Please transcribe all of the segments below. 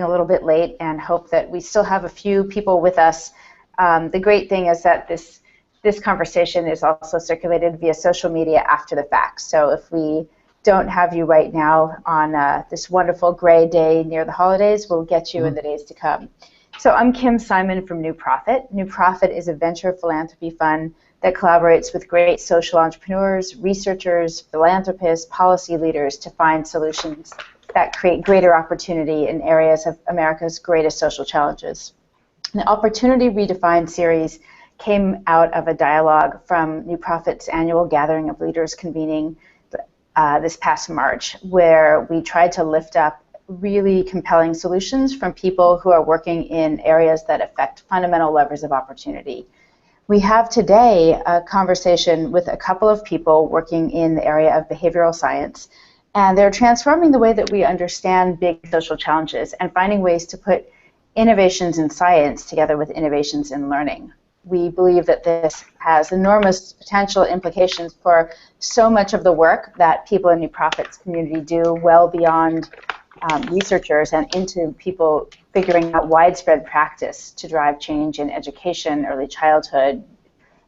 a little bit late and hope that we still have a few people with us. The great thing is that this conversation is also circulated via social media after the fact. So if we don't have you right now on this wonderful gray day near the holidays, we'll get you in the days to come. So I'm Kim Simon from New Profit. New Profit is a venture philanthropy fund that collaborates with great social entrepreneurs, researchers, philanthropists, policy leaders to find solutions that create greater opportunity in areas of America's greatest social challenges. The Opportunity Redefined series came out of a dialogue from New Profit's annual gathering of leaders convening this past March, where we tried to lift up really compelling solutions from people who are working in areas that affect fundamental levers of opportunity. We have today a conversation with a couple of people working in the area of behavioral science, and they're transforming the way that we understand big social challenges and finding ways to put innovations in science together with innovations in learning. We believe that this has enormous potential implications for so much of the work that people in New Profit's community do, well beyond researchers and into people figuring out widespread practice to drive change in education, early childhood,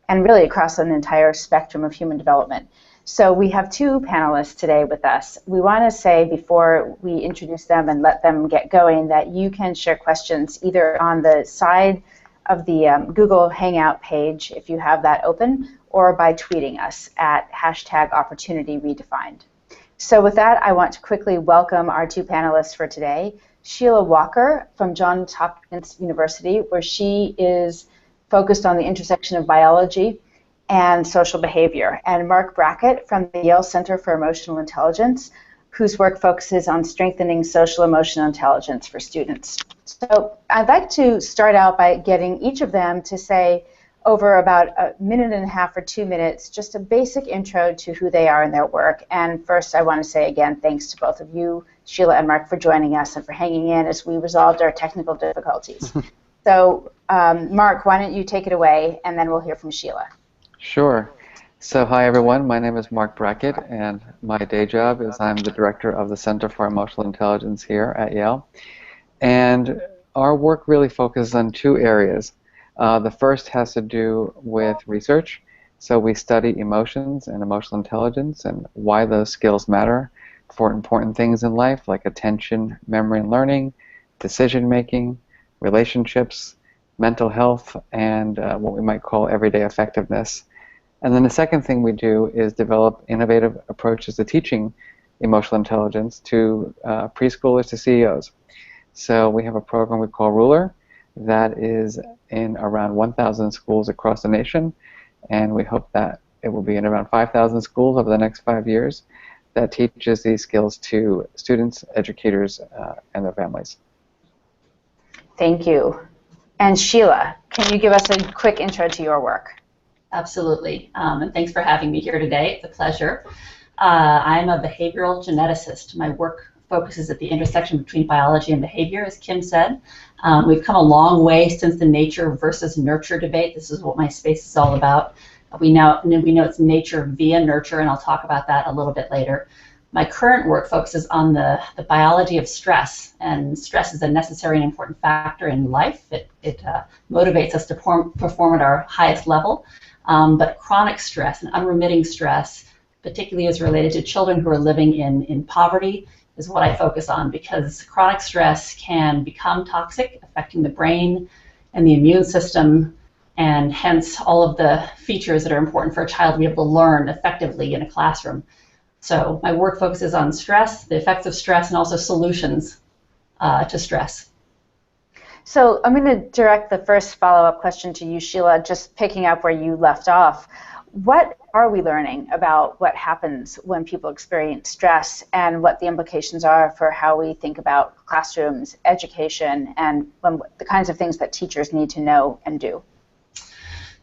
and really across an entire spectrum of human development. So we have two panelists today with us. We want to say before we introduce them and let them get going that you can share questions either on the side of the Google Hangout page, if you have that open, or by tweeting us at #OpportunityRedefined. So with that, I want to quickly welcome our two panelists for today. Sheila Walker from Johns Hopkins University, where she is focused on the intersection of biology and social behavior, and Marc Brackett from the Yale Center for Emotional Intelligence, whose work focuses on strengthening social emotional intelligence for students. So I'd like to start out by getting each of them to say, over about a minute and a half or 2 minutes, just a basic intro to who they are and their work. And first, I want to say again, thanks to both of you, Sheila and Marc, for joining us and for hanging in as we resolved our technical difficulties. So Marc, why don't you take it away, and then we'll hear from Sheila. Sure. So hi everyone, my name is Marc Brackett, and my day job is I'm the director of the Center for Emotional Intelligence here at Yale. And our work really focuses on two areas. The first has to do with research. So we study emotions and emotional intelligence and why those skills matter for important things in life like attention, memory and learning, decision making, relationships, mental health, and what we might call everyday effectiveness. And then the second thing we do is develop innovative approaches to teaching emotional intelligence to preschoolers to CEOs. So we have a program we call Ruler that is in around 1,000 schools across the nation, and we hope that it will be in around 5,000 schools over the next 5 years that teaches these skills to students, educators, and their families. Thank you. And Sheila, can you give us a quick intro to your work? Absolutely, and thanks for having me here today. It's a pleasure. I'm a behavioral geneticist. My work focuses at the intersection between biology and behavior, as Kim said. We've come a long way since the nature versus nurture debate. This is what my space is all about. We know it's nature via nurture, and I'll talk about that a little bit later. My current work focuses on the biology of stress, and stress is a necessary and important factor in life. It motivates us to perform at our highest level, but chronic stress and unremitting stress, particularly as related to children who are living in poverty, is what I focus on, because chronic stress can become toxic, affecting the brain and the immune system, and hence all of the features that are important for a child to be able to learn effectively in a classroom. So my work focuses on stress, the effects of stress, and also solutions to stress. So I'm going to direct the first follow-up question to you, Sheila, just picking up where you left off. What are we learning about what happens when people experience stress and what the implications are for how we think about classrooms, education, and the kinds of things that teachers need to know and do?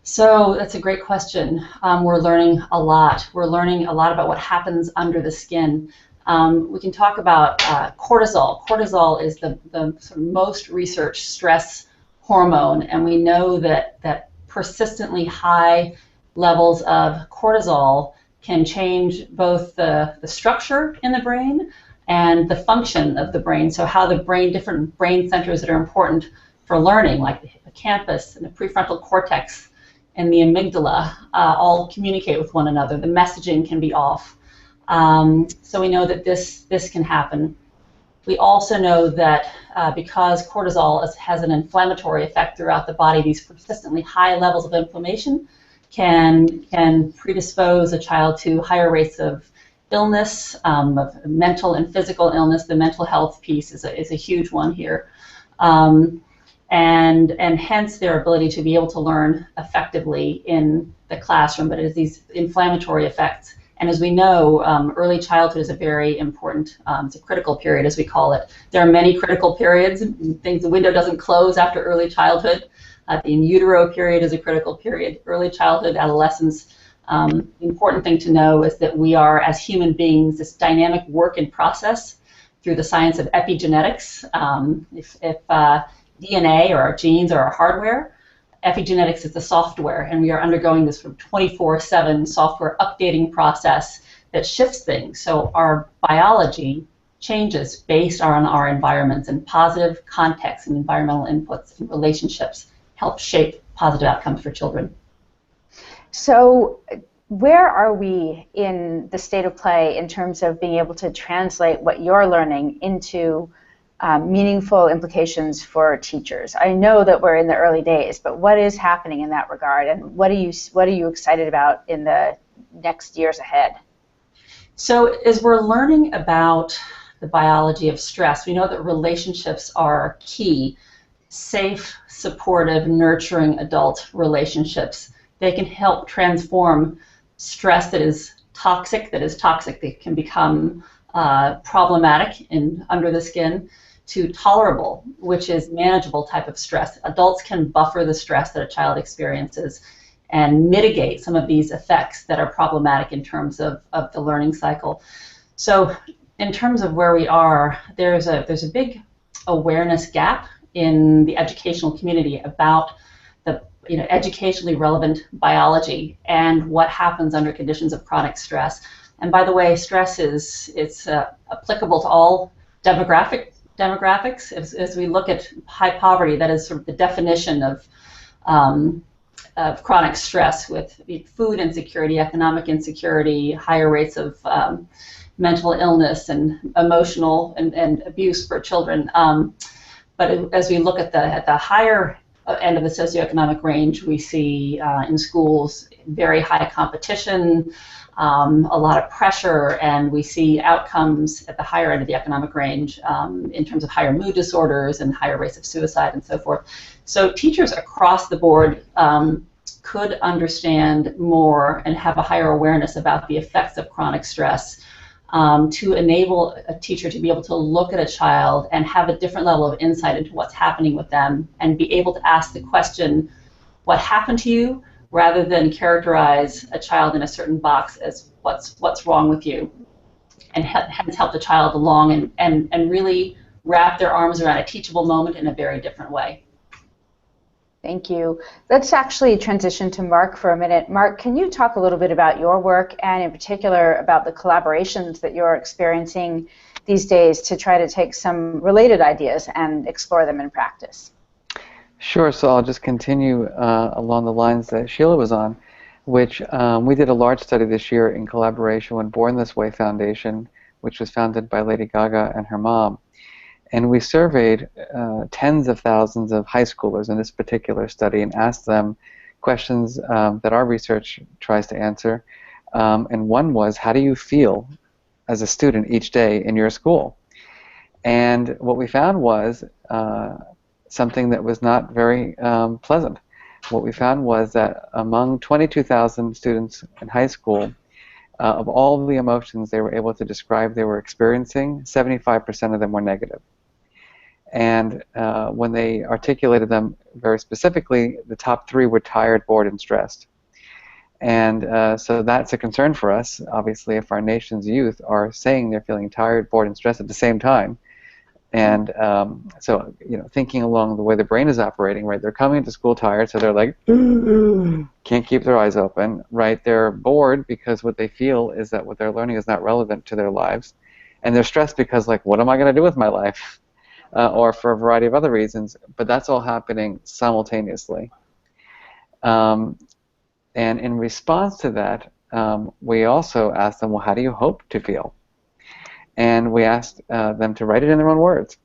So that's a great question. We're learning a lot. We're learning a lot about what happens under the skin. We can talk about cortisol. Cortisol is the sort of most researched stress hormone, and we know that persistently high levels of cortisol can change both the structure in the brain and the function of the brain, so how the brain, different brain centers that are important for learning, like the hippocampus and the prefrontal cortex and the amygdala, all communicate with one another. The messaging can be off. So we know that this can happen. We also know that because cortisol has an inflammatory effect throughout the body, these persistently high levels of inflammation can predispose a child to higher rates of illness, of mental and physical illness. The mental health piece is a huge one here. And hence their ability to be able to learn effectively in the classroom, but it is these inflammatory effects. And as we know, early childhood is a very important, it's a critical period, as we call it. There are many critical periods. The window doesn't close after early childhood. The in utero period is a critical period. Early childhood, adolescence. The important thing to know is that we are, as human beings, this dynamic work in process through the science of epigenetics. If DNA or our genes are our hardware, epigenetics is the software, and we are undergoing this 24/7 software updating process that shifts things. So our biology changes based on our environments, and positive context and environmental inputs and relationships help shape positive outcomes for children. So where are we in the state of play in terms of being able to translate what you're learning into meaningful implications for teachers? I know that we're in the early days, but what is happening in that regard, and what are you excited about in the next years ahead? So as we're learning about the biology of stress, we know that relationships are key. Safe, supportive, nurturing adult relationships. They can help transform stress that is toxic, that can become problematic under the skin, to tolerable, which is manageable type of stress. Adults can buffer the stress that a child experiences and mitigate some of these effects that are problematic in terms of the learning cycle. So in terms of where we are, there's a big awareness gap in the educational community about the educationally relevant biology and what happens under conditions of chronic stress. And by the way, stress it's applicable to all demographics. As we look at high poverty, that is sort of the definition of chronic stress, with food insecurity, economic insecurity, higher rates of mental illness and emotional and abuse for children. But as we look at the higher end of the socioeconomic range, we see in schools very high competition, a lot of pressure, and we see outcomes at the higher end of the economic range in terms of higher mood disorders and higher rates of suicide and so forth. So teachers across the board could understand more and have a higher awareness about the effects of chronic stress to enable a teacher to be able to look at a child and have a different level of insight into what's happening with them, and be able to ask the question, what happened to you, rather than characterize a child in a certain box as what's wrong with you, and hence help the child along and really wrap their arms around a teachable moment in a very different way. Thank you. Let's actually transition to Marc for a minute. Marc, can you talk a little bit about your work, and in particular about the collaborations that you're experiencing these days to try to take some related ideas and explore them in practice? Sure, so I'll just continue along the lines that Sheila was on, which we did a large study this year in collaboration with Born This Way Foundation, which was founded by Lady Gaga and her mom. And we surveyed tens of thousands of high schoolers in this particular study and asked them questions that our research tries to answer. And one was, how do you feel as a student each day in your school? And what we found was something that was not very pleasant. What we found was that among 22,000 students in high school, of all the emotions they were able to describe they were experiencing, 75% of them were negative. And when they articulated them very specifically, the top three were tired, bored, and stressed. And so that's a concern for us, obviously, if our nation's youth are saying they're feeling tired, bored, and stressed at the same time. And so, thinking along the way the brain is operating, right? They're coming to school tired, so they're like, can't keep their eyes open, right? They're bored because what they feel is that what they're learning is not relevant to their lives. and they're stressed because, like, what am I going to do with my life? Or for a variety of other reasons, but that's all happening simultaneously. And in response to that, we also asked them, well, how do you hope to feel? And we asked them to write it in their own words.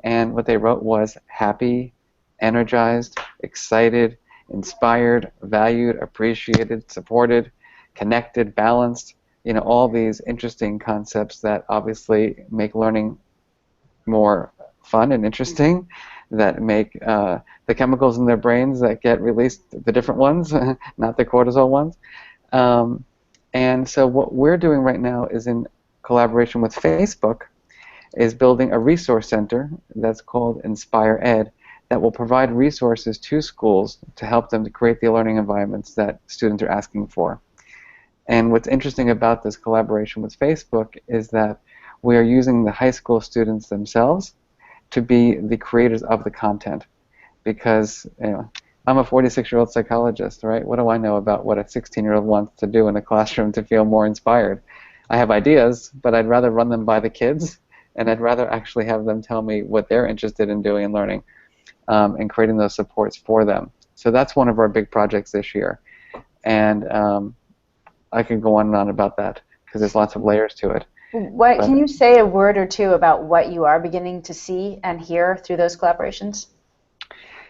And what they wrote was happy, energized, excited, inspired, valued, appreciated, supported, connected, balanced, all these interesting concepts that obviously make learning more fun and interesting, that make the chemicals in their brains that get released, the different ones, not the cortisol ones. And so what we're doing right now is, in collaboration with Facebook, is building a resource center that's called Inspire Ed that will provide resources to schools to help them to create the learning environments that students are asking for. And what's interesting about this collaboration with Facebook is that we are using the high school students themselves to be the creators of the content, because I'm a 46-year-old psychologist, right? What do I know about what a 16-year-old wants to do in a classroom to feel more inspired? I have ideas, but I'd rather run them by the kids, and I'd rather actually have them tell me what they're interested in doing and learning, and creating those supports for them. So that's one of our big projects this year, and I could go on and on about that because there's lots of layers to it. Can you say a word or two about what you are beginning to see and hear through those collaborations?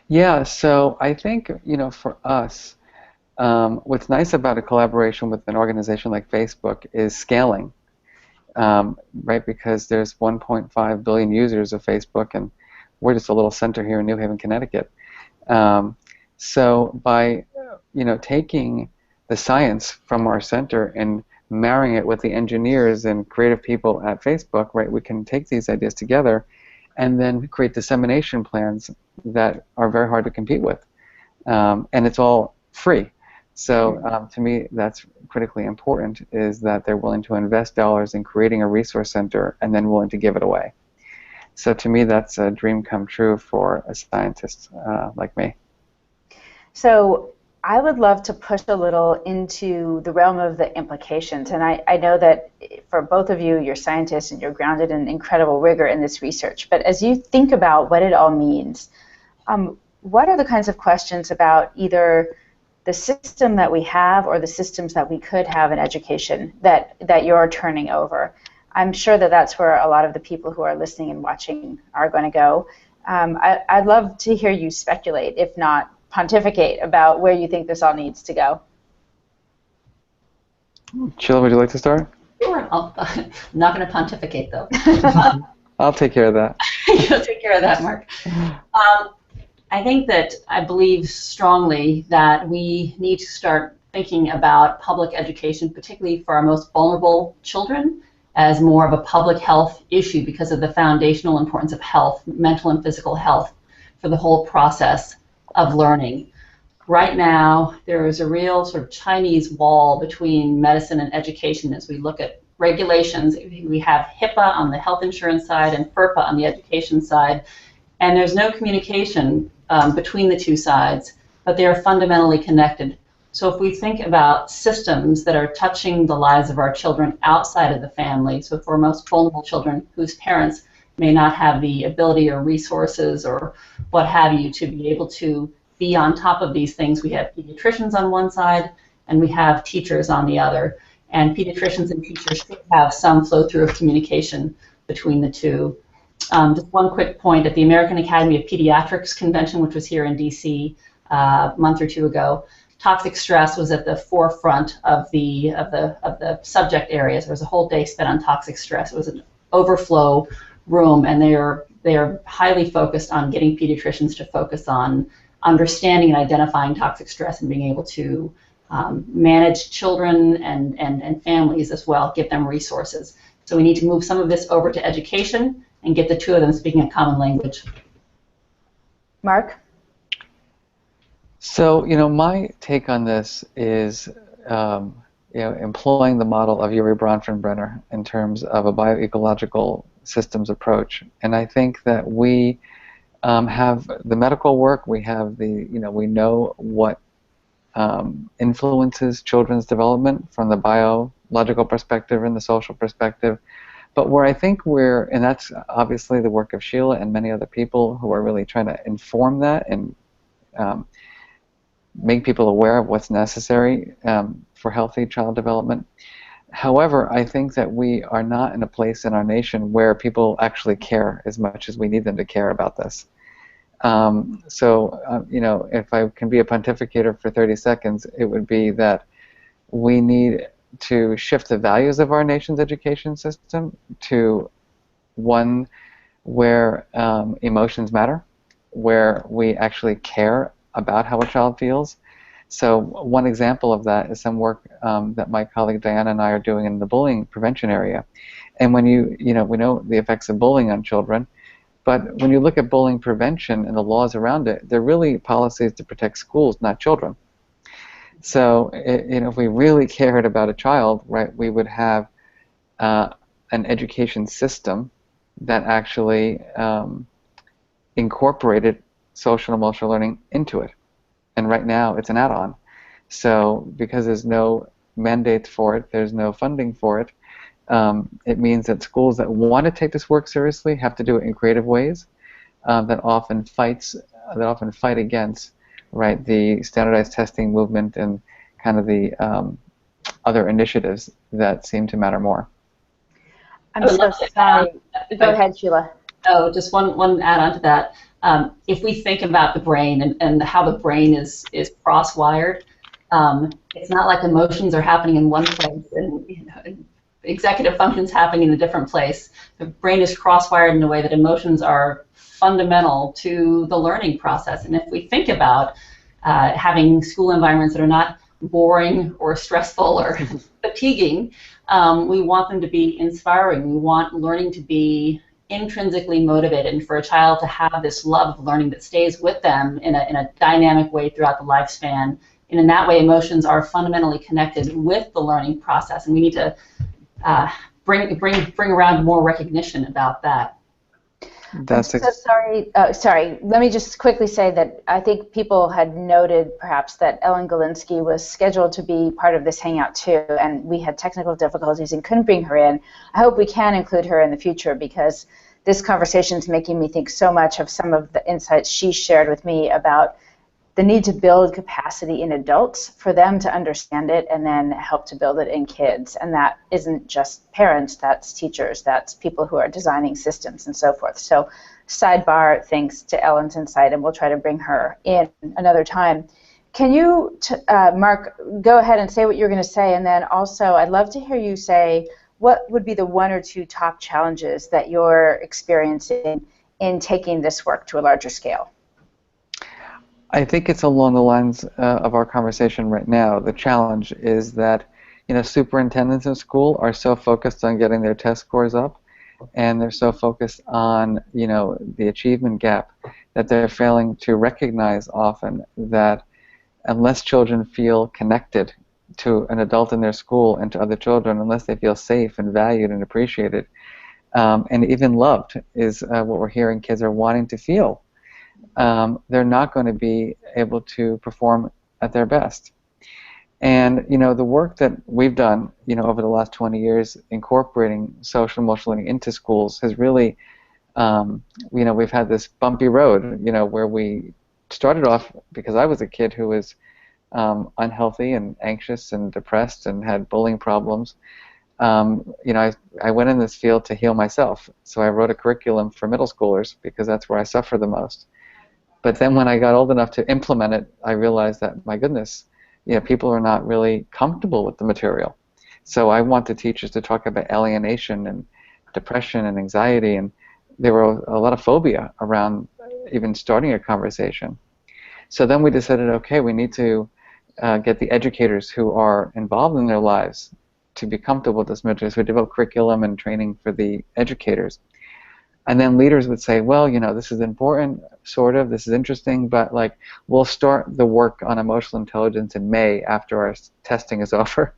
Yeah, so I think, for us, what's nice about a collaboration with an organization like Facebook is scaling, right? Because there's 1.5 billion users of Facebook, and we're just a little center here in New Haven, Connecticut. So by, taking the science from our center and marrying it with the engineers and creative people at Facebook, right, we can take these ideas together and then create dissemination plans that are very hard to compete with. And it's all free. So to me, that's critically important, is that they're willing to invest dollars in creating a resource center and then willing to give it away. So to me, that's a dream come true for a scientist like me. So I would love to push a little into the realm of the implications, and I know that for both of you, you're scientists and you're grounded in incredible rigor in this research, but as you think about what it all means, what are the kinds of questions about either the system that we have or the systems that we could have in education that you're turning over? I'm sure that that's where a lot of the people who are listening and watching are going to go. I'd love to hear you speculate, if not pontificate, about where you think this all needs to go. Sheila, would you like to start? Sure. I'm not going to pontificate, though. I'll take care of that. You'll take care of that, Marc. I think that I believe strongly that we need to start thinking about public education, particularly for our most vulnerable children, as more of a public health issue because of the foundational importance of health, mental and physical health, for the whole process of learning. Right now, there is a real sort of Chinese wall between medicine and education as we look at regulations. We have HIPAA on the health insurance side and FERPA on the education side, and there's no communication between the two sides, but they are fundamentally connected. So if we think about systems that are touching the lives of our children outside of the family, so for most vulnerable children whose parents may not have the ability or resources or what have you to be able to be on top of these things, we have pediatricians on one side and we have teachers on the other. And pediatricians and teachers should have some flow through of communication between the two. Just one quick point, at the American Academy of Pediatrics convention, which was here in DC a month or two ago, toxic stress was at the forefront of the subject areas. There was a whole day spent on toxic stress. It was an overflow room, and they are highly focused on getting pediatricians to focus on understanding and identifying toxic stress and being able to manage children and families as well, give them resources. So we need to move some of this over to education and get the two of them speaking a common language. Marc? So, my take on this is, employing the model of Yuri Bronfenbrenner in terms of a bioecological systems approach. And I think that we have the medical work, we have the, we know what influences children's development from the biological perspective and the social perspective, But where I think and that's obviously the work of Sheila and many other people who are really trying to inform that and make people aware of what's necessary for healthy child development. However, I think that we are not in a place in our nation where people actually care as much as we need them to care about this. If I can be a pontificator for 30 seconds, it would be that we need to shift the values of our nation's education system to one where emotions matter, where we actually care about how a child feels. So one example of that is some work that my colleague Diana and I are doing in the bullying prevention area. And when we know the effects of bullying on children, but when you look at bullying prevention and the laws around it, they're really policies to protect schools, not children. So if we really cared about a child, right, we would have an education system that actually incorporated social and emotional learning into it. And right now, it's an add-on. So because there's no mandate for it, there's no funding for it, it means that schools that want to take this work seriously have to do it in creative ways that often fight against, right, the standardized testing movement and kind of the other initiatives that seem to matter more. I'm so sorry. Go ahead, Sheila. Oh, just one add-on to that. If we think about the brain and how the brain is cross-wired, it's not like emotions are happening in one place and executive functions happening in a different place. The brain is cross-wired in a way that emotions are fundamental to the learning process. And if we think about having school environments that are not boring or stressful or fatiguing, we want them to be inspiring. We want learning to be intrinsically motivated, and for a child to have this love of learning that stays with them in a dynamic way throughout the lifespan. And in that way, emotions are fundamentally connected with the learning process, and we need to bring around more recognition about that. I'm so sorry. Sorry. Let me just quickly say that I think people had noted perhaps that Ellen Galinsky was scheduled to be part of this hangout too, and we had technical difficulties and couldn't bring her in. I hope we can include her in the future because this conversation is making me think so much of some of the insights she shared with me about the need to build capacity in adults for them to understand it and then help to build it in kids. And that isn't just parents, that's teachers, that's people who are designing systems and so forth. So sidebar, thanks to Ellen's insight, and we'll try to bring her in another time. Can you, Marc, go ahead and say what you're going to say, and then also I'd love to hear you say what would be the one or two top challenges that you're experiencing in taking this work to a larger scale? I think it's along the lines of our conversation right now. The challenge is that, superintendents in school are so focused on getting their test scores up, and they're so focused on, the achievement gap, that they're failing to recognize often that unless children feel connected to an adult in their school and to other children, unless they feel safe and valued and appreciated, and even loved is what we're hearing kids are wanting to feel, they're not going to be able to perform at their best. And the work that we've done, over the last 20 years, incorporating social emotional learning into schools has really, we've had this bumpy road, where we started off because I was a kid who was unhealthy and anxious and depressed and had bullying problems. I went in this field to heal myself, so I wrote a curriculum for middle schoolers because that's where I suffer the most. But then when I got old enough to implement it, I realized that, my goodness, people are not really comfortable with the material. So I wanted teachers to talk about alienation and depression and anxiety, and there were a lot of phobia around even starting a conversation. So then we decided, okay, we need to get the educators who are involved in their lives to be comfortable with this material. So we developed curriculum and training for the educators. And then leaders would say, well, this is important, sort of, this is interesting, but we'll start the work on emotional intelligence in May after our testing is over.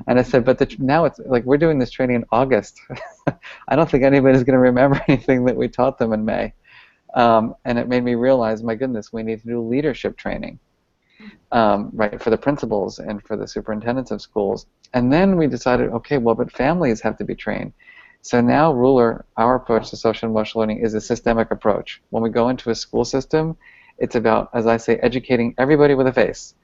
And I said, but now it's we're doing this training in August. I don't think anybody's going to remember anything that we taught them in May. And it made me realize, my goodness, we need to do leadership training, right, for the principals and for the superintendents of schools. And then we decided, okay, well, but families have to be trained. So now Ruler, our approach to social and emotional learning is a systemic approach. When we go into a school system, it's about, as I say, educating everybody with a face,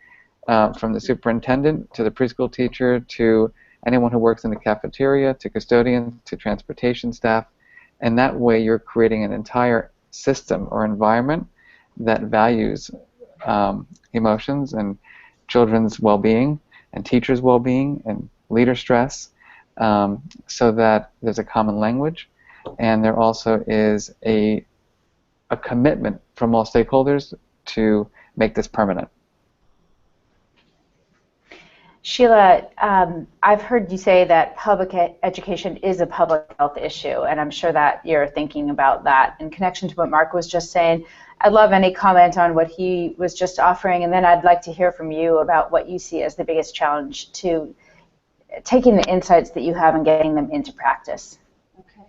from the superintendent to the preschool teacher to anyone who works in the cafeteria to custodians to transportation staff. And that way you're creating an entire system or environment that values emotions and children's well-being and teachers' well-being and leader stress, so that there's a common language, and there also is a commitment from all stakeholders to make this permanent. Sheila, I've heard you say that public education is a public health issue, and I'm sure that you're thinking about that in connection to what Marc was just saying. I'd love any comment on what he was just offering, and then I'd like to hear from you about what you see as the biggest challenge to taking the insights that you have and getting them into practice. Okay.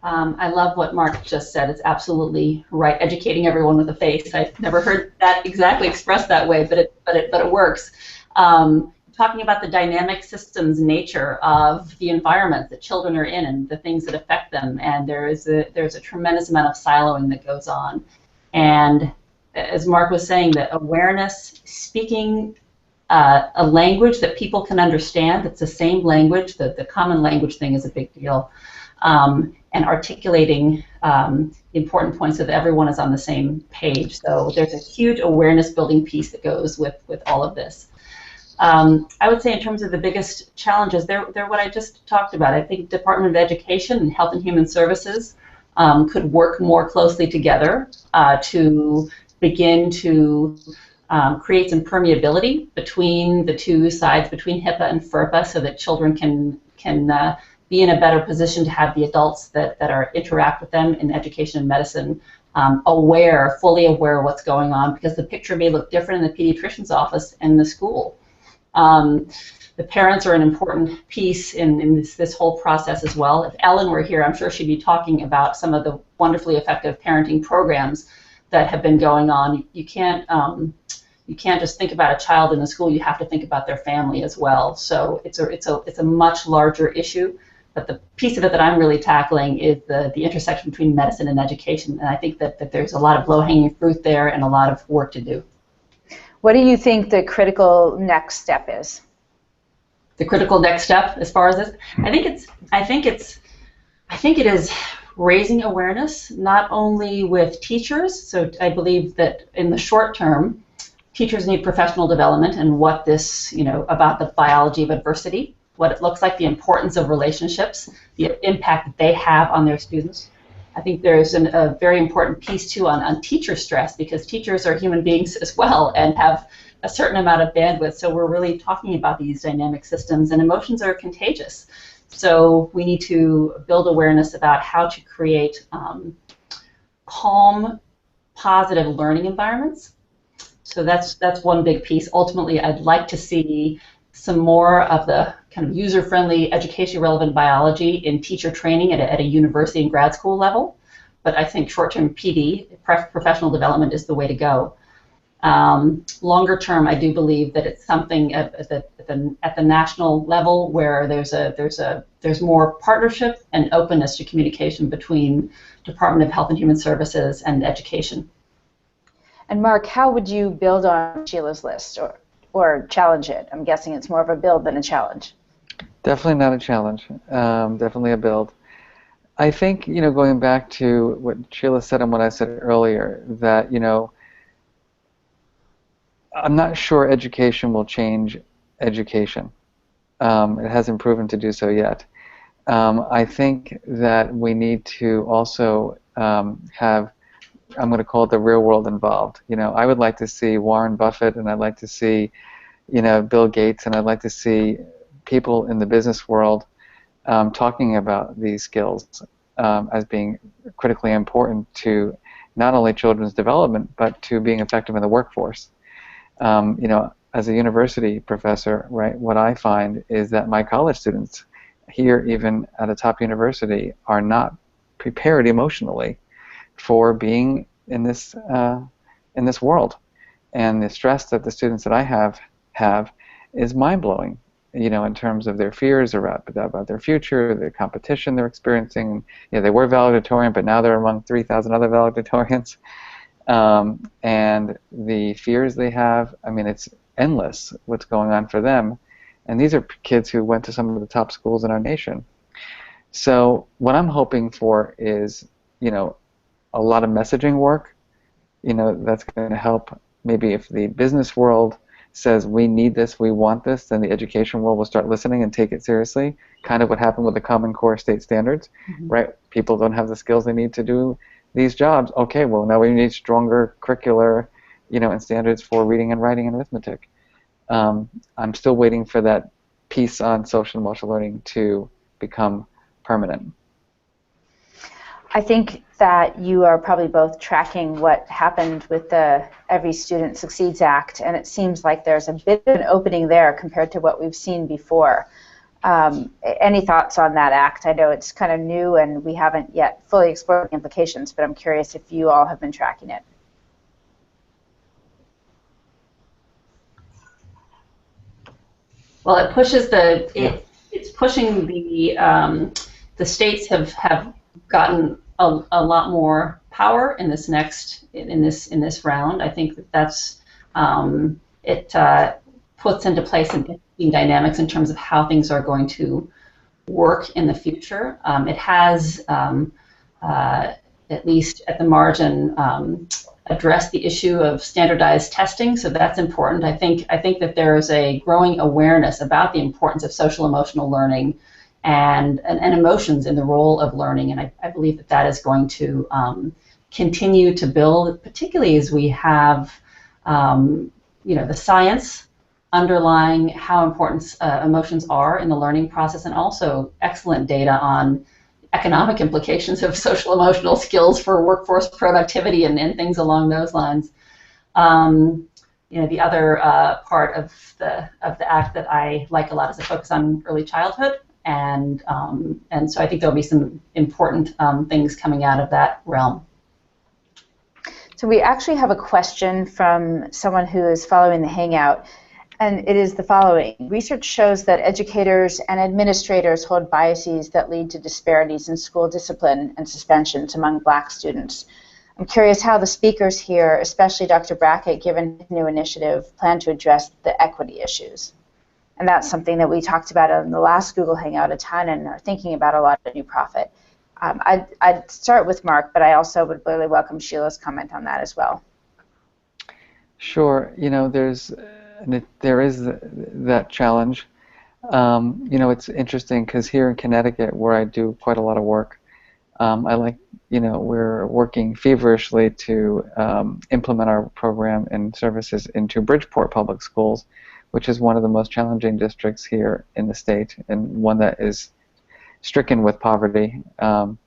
I love what Marc just said. It's absolutely right. Educating everyone with a face. I've never heard that exactly expressed that way, but it works. Talking about the dynamic systems nature of the environment that children are in and the things that affect them, and there's a tremendous amount of siloing that goes on. And as Marc was saying, that awareness, speaking a language that people can understand, it's the same language, the common language thing is a big deal, and articulating the important points so that everyone is on the same page. So there's a huge awareness building piece that goes with all of this. I would say in terms of the biggest challenges, they're what I just talked about. I think Department of Education and Health and Human Services could work more closely together to begin to create some permeability between the two sides, between HIPAA and FERPA, so that children can be in a better position to have the adults that interact with them in education and medicine fully aware of what's going on, because the picture may look different in the pediatrician's office and the school. The parents are an important piece in this whole process as well. If Ellen were here, I'm sure she'd be talking about some of the wonderfully effective parenting programs that have been going on. You can't just think about a child in the school. You have to think about their family as well. So it's a much larger issue. But the piece of it that I'm really tackling is the intersection between medicine and education. And I think that there's a lot of low-hanging fruit there and a lot of work to do. What do you think the critical next step is? The critical next step, as far as this, I think it is raising awareness, not only with teachers. So I believe that in the short term, teachers need professional development and what this, about the biology of adversity, what it looks like, the importance of relationships, the impact that they have on their students. I think there's a very important piece too on teacher stress, because teachers are human beings as well and have a certain amount of bandwidth. So we're really talking about these dynamic systems, and emotions are contagious. So we need to build awareness about how to create calm, positive learning environments. So that's one big piece. Ultimately, I'd like to see some more of the kind of user-friendly, education-relevant biology in teacher training at a university and grad school level. But I think short-term PD, professional development, is the way to go. Longer term, I do believe that it's something at the national level where there's more partnership and openness to communication between Department of Health and Human Services and education. And Marc, how would you build on Sheila's list or challenge it? I'm guessing it's more of a build than a challenge. Definitely not a challenge. Definitely a build. I think, going back to what Sheila said and what I said earlier, that, I'm not sure education will change education. It hasn't proven to do so yet. I think that we need to also have, I'm going to call it the real world involved. I would like to see Warren Buffett, and I'd like to see, Bill Gates, and I'd like to see people in the business world talking about these skills as being critically important to not only children's development, but to being effective in the workforce. As a university professor, right, what I find is that my college students here, even at a top university, are not prepared emotionally for being in this world, and the stress that the students that I have is mind-blowing. in terms of their fears about their future, the competition they're experiencing. They were valedictorian, but now they're among 3,000 other valedictorians. And the fears they have, I mean, it's endless what's going on for them. And these are kids who went to some of the top schools in our nation. So what I'm hoping for is, a lot of messaging work, that's going to help. Maybe if the business world says we need this, we want this, then the education world will start listening and take it seriously. Kind of what happened with the Common Core state standards, right? People don't have the skills they need to do these jobs. Okay, well now we need stronger curricular, and standards for reading and writing and arithmetic. I'm still waiting for that piece on social and emotional learning to become permanent. I think that you are probably both tracking what happened with the Every Student Succeeds Act, and it seems like there's a bit of an opening there compared to what we've seen before. Any thoughts on that act? I know it's kind of new and we haven't yet fully explored the implications, but I'm curious if you all have been tracking it. Well, it pushes it's pushing the states have gotten a lot more power in this round. I think that's it puts into place some interesting dynamics in terms of how things are going to work in the future. It has at least at the margin addressed the issue of standardized testing, so that's important. I think that there is a growing awareness about the importance of social emotional learning and emotions in the role of learning, and I believe that that is going to continue to build, particularly as we have the science underlying how important emotions are in the learning process, and also excellent data on economic implications of social emotional skills for workforce productivity and things along those lines. The other part of the act that I like a lot is the focus on early childhood. And so I think there'll be some important things coming out of that realm. So we actually have a question from someone who is following the Hangout, and it is the following. Research shows that educators and administrators hold biases that lead to disparities in school discipline and suspensions among Black students. I'm curious how the speakers here, especially Dr. Brackett, given his new initiative, plan to address the equity issues. And that's something that we talked about in the last Google Hangout a ton and are thinking about a lot at New Profit. I'd start with Marc, but I also would really welcome Sheila's comment on that as well. Sure. There is that challenge. It's interesting because here in Connecticut, where I do quite a lot of work, we're working feverishly to implement our program and services into Bridgeport Public Schools, which is one of the most challenging districts here in the state, and one that is stricken with poverty and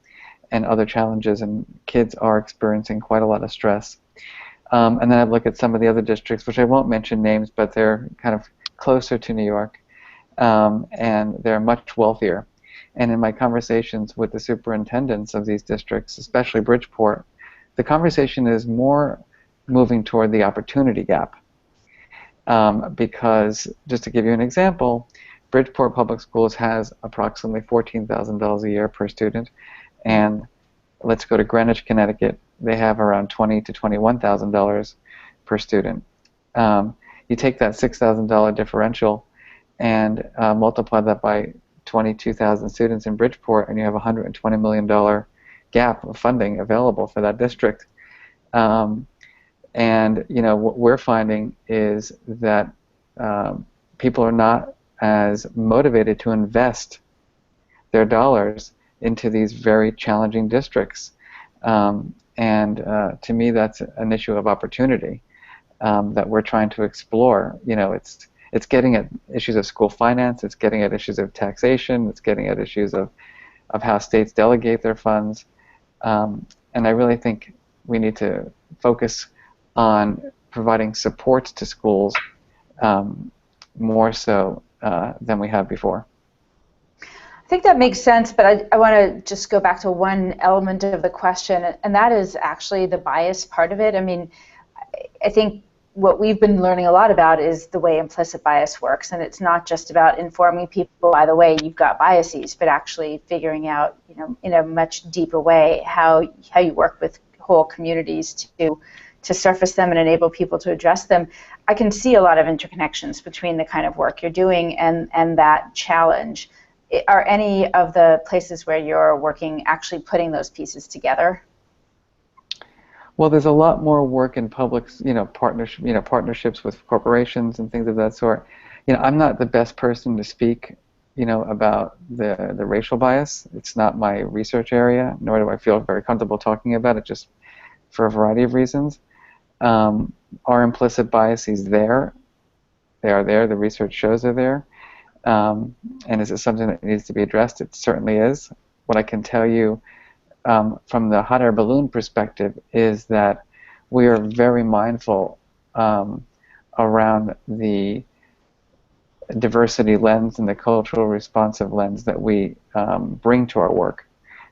other challenges, and kids are experiencing quite a lot of stress. And then I look at some of the other districts, which I won't mention names, but they're kind of closer to New York, and they're much wealthier. And in my conversations with the superintendents of these districts, especially Bridgeport, the conversation is more moving toward the opportunity gap. Because, just to give you an example, Bridgeport Public Schools has approximately $14,000 a year per student, and let's go to Greenwich, Connecticut. They have around $20,000 to $21,000 per student. You take that $6,000 differential and multiply that by 22,000 students in Bridgeport, and you have a $120 million gap of funding available for that district. And what we're finding is that people are not as motivated to invest their dollars into these very challenging districts. And to me, that's an issue of opportunity that we're trying to explore. It's getting at issues of school finance, it's getting at issues of taxation, it's getting at issues of how states delegate their funds. And I really think we need to focus on providing support to schools more so than we have before. I think that makes sense, but I want to just go back to one element of the question, and that is actually the bias part of it. I mean, I think what we've been learning a lot about is the way implicit bias works, and it's not just about informing people, by the way, you've got biases, but actually figuring out, in a much deeper way how you work with whole communities to surface them and enable people to address them. I can see a lot of interconnections between the kind of work you're doing and that challenge. Are any of the places where you're working actually putting those pieces together? Well, there's a lot more work in public, partnerships with corporations and things of that sort. I'm not the best person to speak, about the racial bias. It's not my research area, nor do I feel very comfortable talking about it, just for a variety of reasons. Our implicit biases there. They are there. The research shows they're there. And is it something that needs to be addressed? It certainly is. What I can tell you from the hot air balloon perspective is that we are very mindful around the diversity lens and the cultural responsive lens that we bring to our work,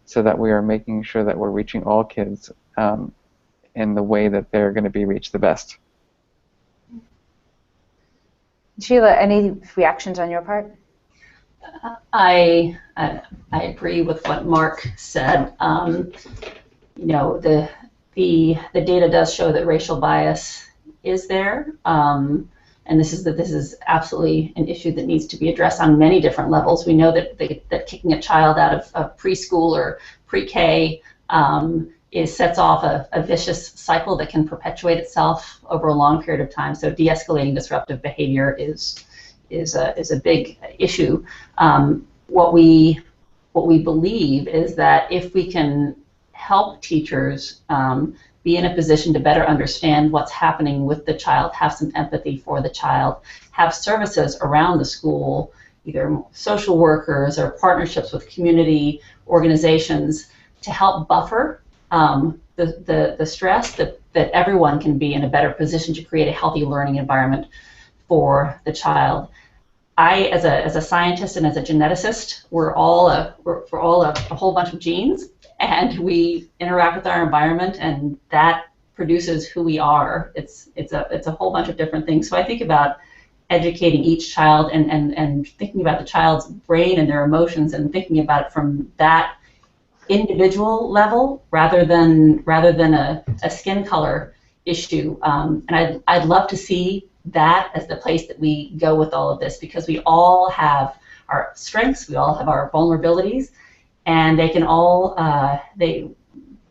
so that we are making sure that we're reaching all kids in the way that they're going to be reached the best. Sheila, any reactions on your part? I agree with what Marc said. The data does show that racial bias is there, and this is absolutely an issue that needs to be addressed on many different levels. We know that kicking a child out of preschool or pre-K sets off a vicious cycle that can perpetuate itself over a long period of time. So de-escalating disruptive behavior is a big issue. What we believe is that if we can help teachers be in a position to better understand what's happening with the child, have some empathy for the child, have services around the school, either social workers or partnerships with community organizations to help buffer the stress, that everyone can be in a better position to create a healthy learning environment for the child. I, as a scientist and as a geneticist, we're all a whole bunch of genes, and we interact with our environment, and that produces who we are. It's a whole bunch of different things. So I think about educating each child and thinking about the child's brain and their emotions, and thinking about it from that individual level rather than a skin color issue. And I'd love to see that as the place that we go with all of this, because we all have our strengths, we all have our vulnerabilities, and they can all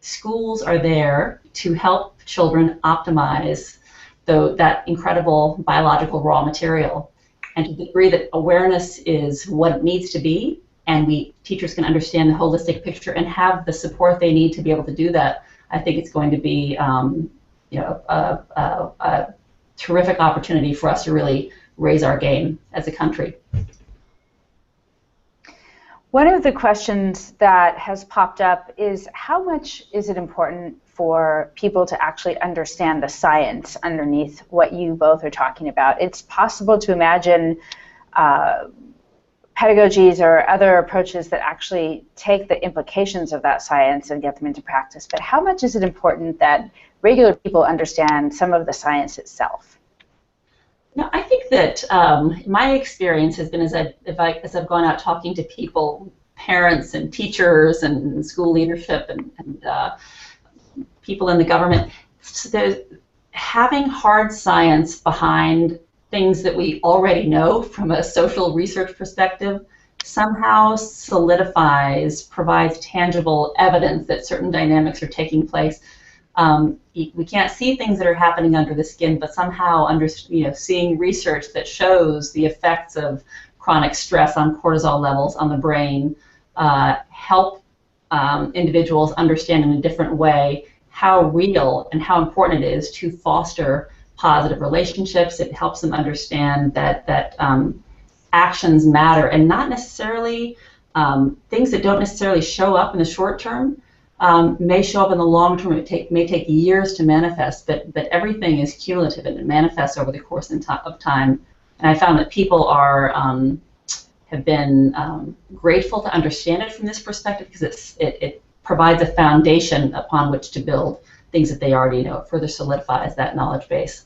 schools are there to help children optimize that incredible biological raw material. And to the degree that awareness is what it needs to be, and teachers can understand the holistic picture and have the support they need to be able to do that, I think it's going to be a terrific opportunity for us to really raise our game as a country. One of the questions that has popped up is, how much is it important for people to actually understand the science underneath what you both are talking about? It's possible to imagine pedagogies or other approaches that actually take the implications of that science and get them into practice, but how much is it important that regular people understand some of the science itself? I think that my experience has been, as I've gone out talking to people, parents and teachers and school leadership and people in the government, having hard science behind things that we already know from a social research perspective somehow solidifies, provides tangible evidence that certain dynamics are taking place. We can't see things that are happening under the skin, but somehow seeing research that shows the effects of chronic stress on cortisol levels on the brain help individuals understand in a different way how real and how important it is to foster positive relationships. It helps them understand that actions matter, and not necessarily things that don't necessarily show up in the short term may show up in the long term. It may take years to manifest, but everything is cumulative and it manifests over the course of time. And I found that people have been grateful to understand it from this perspective, because it provides a foundation upon which to build things that they already know. It further solidifies that knowledge base.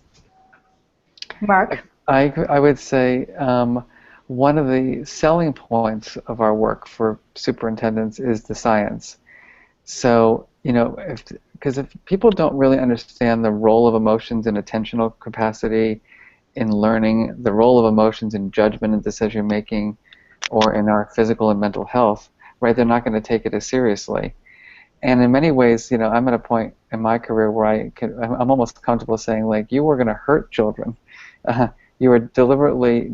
Marc? I would say one of the selling points of our work for superintendents is the science. So, because if people don't really understand the role of emotions in attentional capacity, in learning, the role of emotions in judgment and decision making, or in our physical and mental health, right, they're not going to take it as seriously. And in many ways, I'm at a point in my career where I'm almost comfortable saying, like, you were going to hurt children. You are deliberately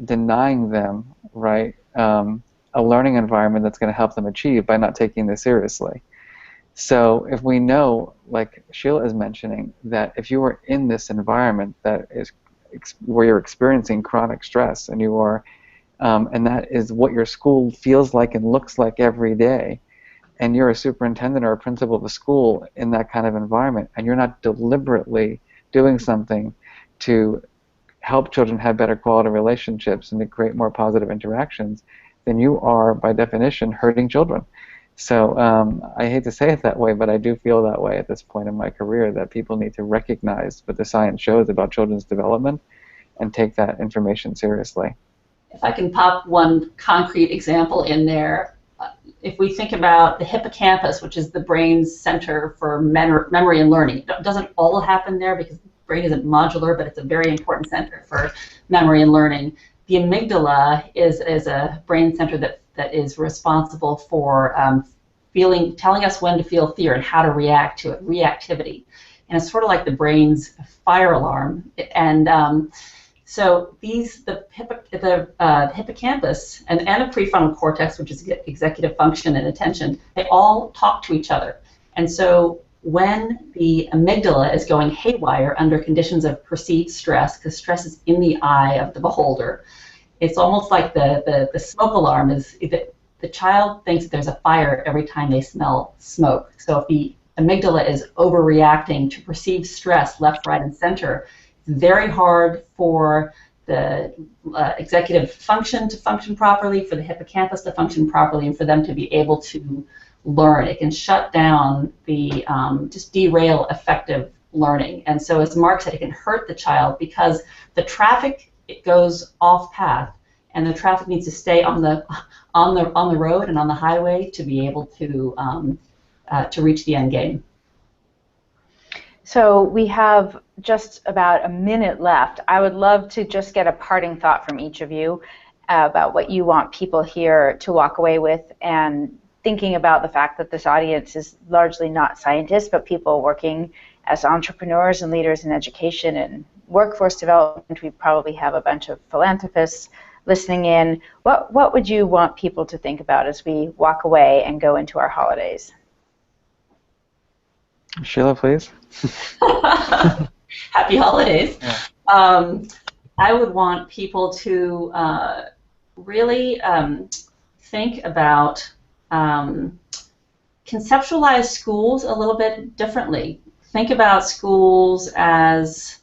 denying them, right, a learning environment that's going to help them achieve by not taking this seriously. So if we know, like Sheila is mentioning, that if you are in this environment that is where you're experiencing chronic stress, and you are, and that is what your school feels like and looks like every day, and you're a superintendent or a principal of a school in that kind of environment, and you're not deliberately doing something to help children have better quality relationships and to create more positive interactions, then you are, by definition, hurting children. So I hate to say it that way, but I do feel that way at this point in my career, that people need to recognize what the science shows about children's development and take that information seriously. If I can pop one concrete example in there, if we think about the hippocampus, which is the brain's center for memory and learning, it doesn't all happen there because the brain isn't modular, but it's a very important center for memory and learning. The amygdala is a brain center that is responsible for telling us when to feel fear and how to react to it, reactivity. And it's sort of like the brain's fire alarm. And so the hippocampus and the prefrontal cortex, which is executive function and attention, they all talk to each other. And so when the amygdala is going haywire under conditions of perceived stress, because stress is in the eye of the beholder, it's almost like the smoke alarm is that the child thinks there's a fire every time they smell smoke. So if the amygdala is overreacting to perceived stress left, right, and center, it's very hard for the executive function to function properly, for the hippocampus to function properly, and for them to be able to learn. It can shut down the, just derail effective learning. And so as Marc said, it can hurt the child because the traffic, it goes off path, and the traffic needs to stay on the road and on the highway to be able to reach the end game. So we have just about a minute left. I would love to just get a parting thought from each of you about what you want people here to walk away with, and thinking about the fact that this audience is largely not scientists, but people working as entrepreneurs and leaders in education and workforce development. We probably have a bunch of philanthropists listening in. What would you want people to think about as we walk away and go into our holidays? Sheila, please. Happy holidays. Yeah. I would want people to really think about, conceptualize schools a little bit differently. Think about schools as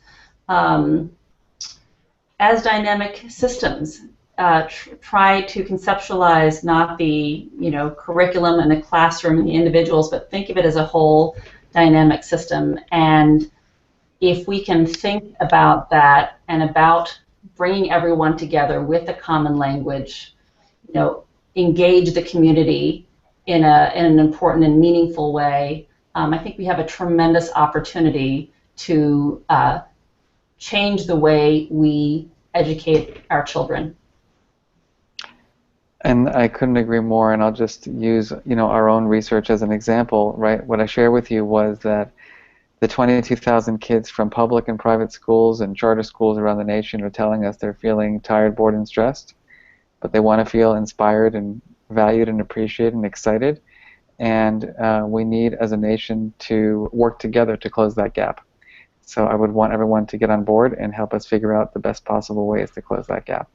dynamic systems. Try to conceptualize not the curriculum and the classroom and the individuals, but think of it as a whole dynamic system. And if we can think about that and about bringing everyone together with a common language, engage the community in an important and meaningful way, I think we have a tremendous opportunity to change the way we educate our children. And I couldn't agree more, and I'll just use our own research as an example, right? What I shared with you was that the 22,000 kids from public and private schools and charter schools around the nation are telling us they're feeling tired, bored, and stressed, but they want to feel inspired and valued and appreciated and excited, and we need, as a nation, to work together to close that gap. So I would want everyone to get on board and help us figure out the best possible ways to close that gap.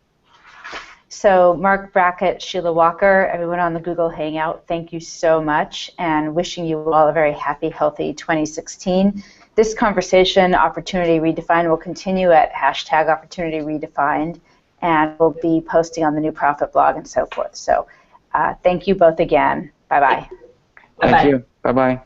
So Marc, Brackett, Sheila Walker, everyone on the Google Hangout, thank you so much, and wishing you all a very happy, healthy 2016. This conversation, Opportunity Redefined, will continue at #OpportunityRedefined, and we'll be posting on the New Profit blog and so forth. So thank you both again. Bye-bye. Thank you. Bye-bye.